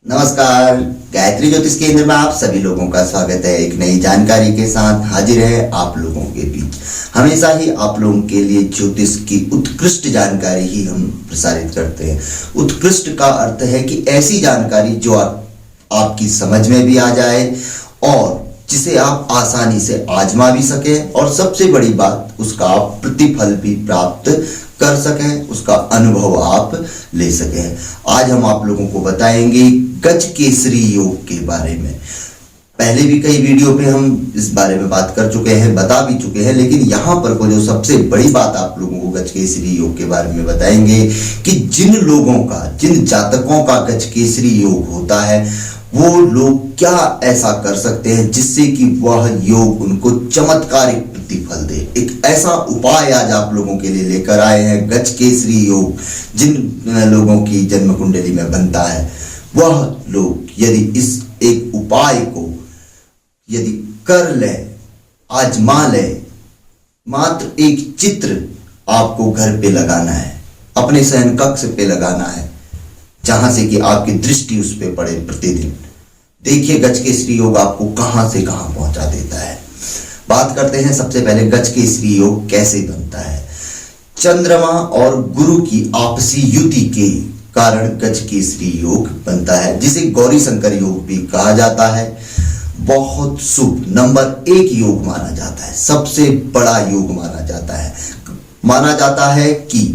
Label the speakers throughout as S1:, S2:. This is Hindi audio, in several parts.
S1: नमस्कार। गायत्री ज्योतिष केंद्र में आप सभी लोगों का स्वागत है। एक नई जानकारी के साथ हाजिर है आप लोगों के बीच। हमेशा ही आप लोगों के लिए ज्योतिष की उत्कृष्ट जानकारी ही हम प्रसारित करते हैं। उत्कृष्ट का अर्थ है कि ऐसी जानकारी जो आपकी समझ में भी आ जाए और जिसे आप आसानी से आजमा भी सकें, और सबसे बड़ी बात उसका आप प्रतिफल भी प्राप्त कर सकें, उसका अनुभव आप ले सकें। आज हम आप लोगों को बताएंगे गजकेसरी योग के बारे में। पहले भी कई वीडियो पे हम इस बारे में बात कर चुके हैं, बता भी चुके हैं, लेकिन यहाँ पर को जो सबसे बड़ी बात आप लोगों को गजकेसरी योग के बारे में बताएंगे कि जिन लोगों का, जिन जातकों का गजकेसरी योग होता है, वो लोग क्या ऐसा कर सकते हैं जिससे कि वह योग उनको चमत्कारिक प्रतिफल दे। एक ऐसा उपाय आज आप लोगों के लिए लेकर आए हैं, गजकेसरी योग। जिन लोगों की जन्म कुंडली में बनता है, वह लोग यदि इस एक उपाय को यदि कर ले, आजमा ले, मात्र एक चित्र आपको घर पे लगाना है, अपने शयन कक्ष पे लगाना है, जहां से कि आपकी दृष्टि उस पे पड़े प्रतिदिन। देखिए गजकेसरी योग आपको कहां से कहां पहुंचा देता है। बात करते हैं सबसे पहले गजकेसरी योग कैसे बनता है। चंद्रमा और गुरु की आपसी युति के कारण गजकेसरी योग बनता है, जिसे गौरी शंकर योग भी कहा जाता है। बहुत शुभ नंबर 1 योग माना जाता है, सबसे बड़ा योग माना जाता है। माना जाता है कि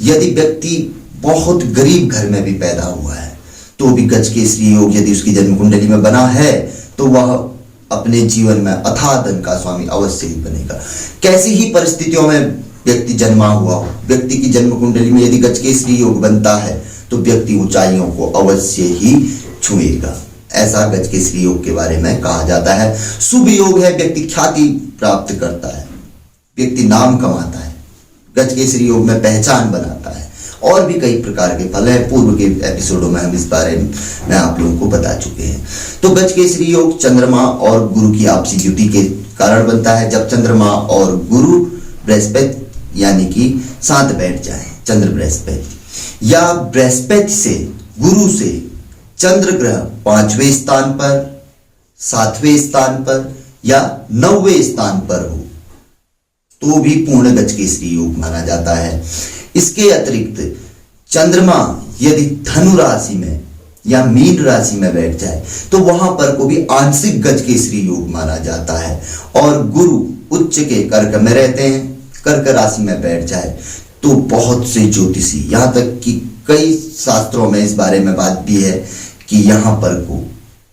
S1: यदि व्यक्ति बहुत गरीब घर में भी पैदा हुआ है तो भी गजकेसरी योग यदि उसकी जन्म कुंडली में बना है तो वह अपने जीवन में अथाह धन का स्वामी अवश्य ही बनेगा। कैसी ही परिस्थितियों में व्यक्ति जन्मा हुआ हो, व्यक्ति की जन्म कुंडली में यदि गजकेसरी योग बनता है तो व्यक्ति ऊंचाइयों को अवश्य ही छुएगा। ऐसा गजकेसरी योग के बारे में कहा जाता है। शुभ योग है, व्यक्ति ख्याति प्राप्त करता है, व्यक्ति नाम कमाता है, गजकेसरी योग में पहचान बनाता है, और भी कई प्रकार के फल हैं। पूर्व के एपिसोडों में हम इस बारे में आप लोगों को बता चुके हैं। तो गजकेसरी योग चंद्रमा और गुरु की आपसी युति के कारण बनता है। जब चंद्रमा और गुरु बृहस्पति यानी कि साथ बैठ जाए, चंद्र बृहस्पति या बृहस्पति से गुरु से चंद्र ग्रह 5वें स्थान पर, 7वें स्थान पर या 9वें स्थान पर हो तो भी पूर्ण गजकेसरी योग माना जाता है। इसके अतिरिक्त चंद्रमा यदि धनु राशि में या मीन राशि में बैठ जाए तो वहां पर को भी आंशिक गजकेसरी योग माना जाता है। और गुरु उच्च के कर्क में रहते हैं, कर्क राशि में बैठ जाए तो बहुत से ज्योतिषी, यहां तक कि कई शास्त्रों में इस बारे में बात भी है कि यहां पर को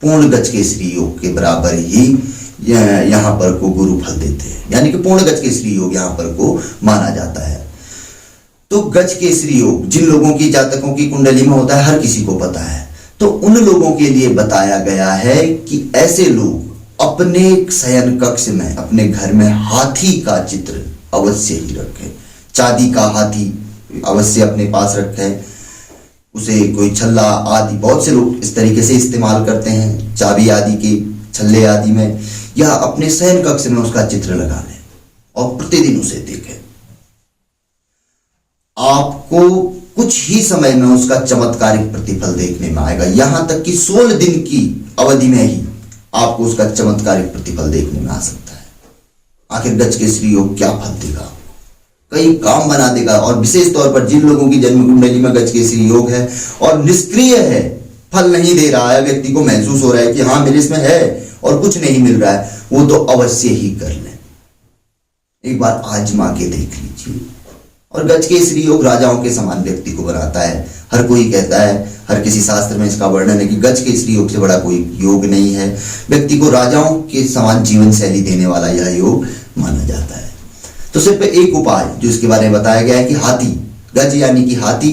S1: पूर्ण गजकेसरी योग के बराबर ही यहां पर को गुरु फल देते हैं, यानी कि पूर्ण गजकेसरी योग यहां पर को माना जाता है। तो गजकेसरी योग जिन लोगों की जातकों की कुंडली में होता है, हर किसी को पता है। तो उन लोगों के लिए बताया गया है कि ऐसे लोग अपने शयन कक्ष में, अपने घर में हाथी का चित्र अवश्य ही रखें। चांदी का हाथी अवश्य अपने पास रखें। उसे कोई छल्ला आदि, बहुत से लोग इस तरीके से इस्तेमाल करते हैं, चाबी आदि के छल्ले आदि में, या अपने शयन कक्ष में उसका चित्र लगा लें और प्रतिदिन उसे देखें। आपको कुछ ही समय में उसका चमत्कारिक प्रतिफल देखने में आएगा। यहां तक कि 16 दिन की अवधि में ही आपको उसका चमत्कारिक प्रतिफल देखने में आ सकता है। आखिर गजकेसरी योग क्या फल देगा? कई काम बना देगा। और विशेष तौर पर जिन लोगों की जन्म कुंडली में गजकेसरी योग है और निष्क्रिय है, फल नहीं दे रहा है, व्यक्ति को महसूस हो रहा है कि हाँ मेरे इसमें है और कुछ नहीं मिल रहा है, वो तो अवश्य ही कर लें। एक बार आजमा के देख लीजिए। और गजकेसरी योग राजाओं के समान व्यक्ति को बनाता है। हर कोई कहता है, हर किसी शास्त्र में इसका वर्णन है कि गजकेसरी योग से बड़ा कोई योग नहीं है। व्यक्ति को राजाओं के समान जीवन शैली देने वाला यह योग माना जाता है। तो सिर्फ एक उपाय जो इसके बारे में बताया गया है कि हाथी, गज यानी कि हाथी,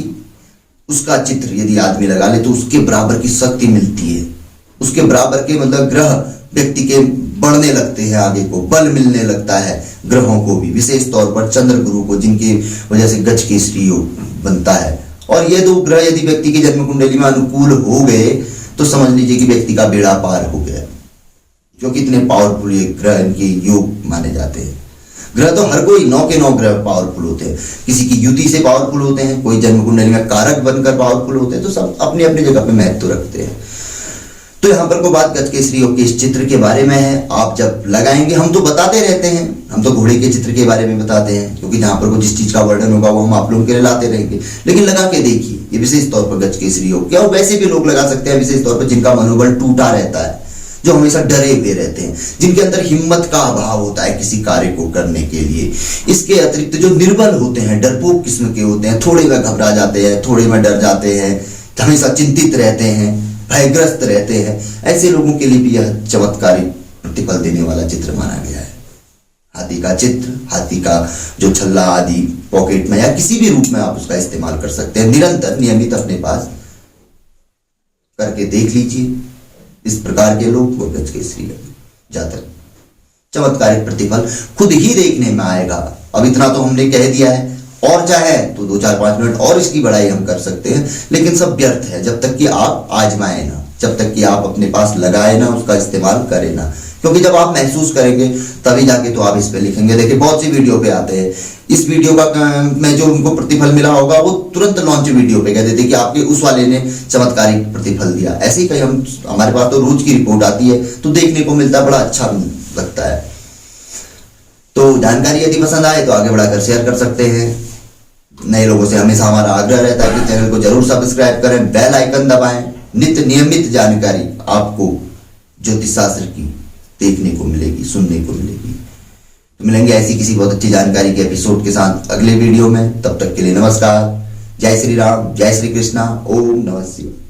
S1: उसका चित्र यदि आदमी लगा ले तो उसके बराबर की शक्ति मिलती है। उसके बराबर के मतलब ग्रह व्यक्ति के बढ़ने लगते हैं, आगे को बल मिलने लगता है ग्रहों को भी, विशेष तौर पर चंद्र गुरु को, जिनकी वजह से गजकेसरी योग बनता है। और ये 2 ग्रह यदि व्यक्ति की जन्म कुंडली में अनुकूल हो गए तो समझ लीजिए कि व्यक्ति का बेड़ा पार हो गया, क्योंकि इतने पावरफुल ये ग्रह, इनके योग माने जाते हैं। ग्रह तो हर कोई 9 के 9 ग्रह पावरफुल होते हैं। किसी की युति से पावरफुल होते हैं, कोई जन्म कुंडली में कारक बनकर पावरफुल होते हैं, तो सब अपनी अपनी जगह पे महत्व रखते हैं। तो यहाँ पर को बात गज केसरियों के इस चित्र के बारे में है। आप जब लगाएंगे, हम तो बताते रहते हैं, हम तो घोड़े के चित्र के बारे में बताते हैं, क्योंकि जहाँ पर को जिस चीज का वर्णन होगा वो हम आप लोगों के लिए लाते रहेंगे। लेकिन लगा के देखिए, ये विशेष तौर पर गज केसरियों के, और वैसे भी लोग लगा सकते हैं विशेष तौर पर जिनका मनोबल टूटा रहता है, जो हमेशा डरे हुए रहते हैं, जिनके अंदर हिम्मत का अभाव होता है किसी कार्य को करने के लिए। इसके अतिरिक्त जो निर्बल होते हैं, डरपोक किस्म के होते हैं, थोड़े में घबरा जाते हैं, थोड़े में डर जाते हैं, हमेशा चिंतित रहते हैं, भयग्रस्त रहते हैं, ऐसे लोगों के लिए भी यह चमत्कारी प्रतिफल देने वाला चित्र माना गया है। हाथी का चित्र, हाथी का जो छल्ला आदि पॉकेट में या किसी भी रूप में आप उसका इस्तेमाल कर सकते हैं। निरंतर नियमित अपने पास करके देख लीजिए। इस प्रकार के लोग वो गज केसरी जातक चमत्कारिक प्रतिफल खुद ही देखने में आएगा। अब इतना तो हमने कह दिया है, और चाहे तो 2-4-5 मिनट और इसकी बढ़ाई हम कर सकते हैं, लेकिन सब व्यर्थ है जब तक कि आप आजमाए ना, जब तक कि आप अपने पास लगाए ना, उसका इस्तेमाल करें ना। क्योंकि जब आप महसूस करेंगे तभी जाके तो आप इस पे लिखेंगे। देखिए बहुत सी वीडियो पे आते हैं, इस वीडियो का में जो उनको प्रतिफल मिला होगा वो तुरंत लॉन्च वीडियो पे कह देते कि आपके उस वाले ने चमत्कारिक प्रतिफल दिया। ऐसे ही कहीं हमारे पास तो रोज की रिपोर्ट आती है, तो देखने को मिलता है, बड़ा अच्छा लगता है। तो जानकारी यदि पसंद आए तो आगे बढ़ाकर शेयर कर सकते हैं। नए लोगों से हमेशा हमारा आग्रह रहता है कि चैनल को जरूर सब्सक्राइब करें, बेल आइकन दबाएं। नित्य नियमित जानकारी आपको ज्योतिष शास्त्र की देखने को मिलेगी, सुनने को मिलेगी। तो मिलेंगे ऐसी किसी बहुत अच्छी जानकारी के एपिसोड के साथ अगले वीडियो में। तब तक के लिए नमस्कार। जय श्री राम, जय श्री कृष्णा, ओम नमः शिवाय।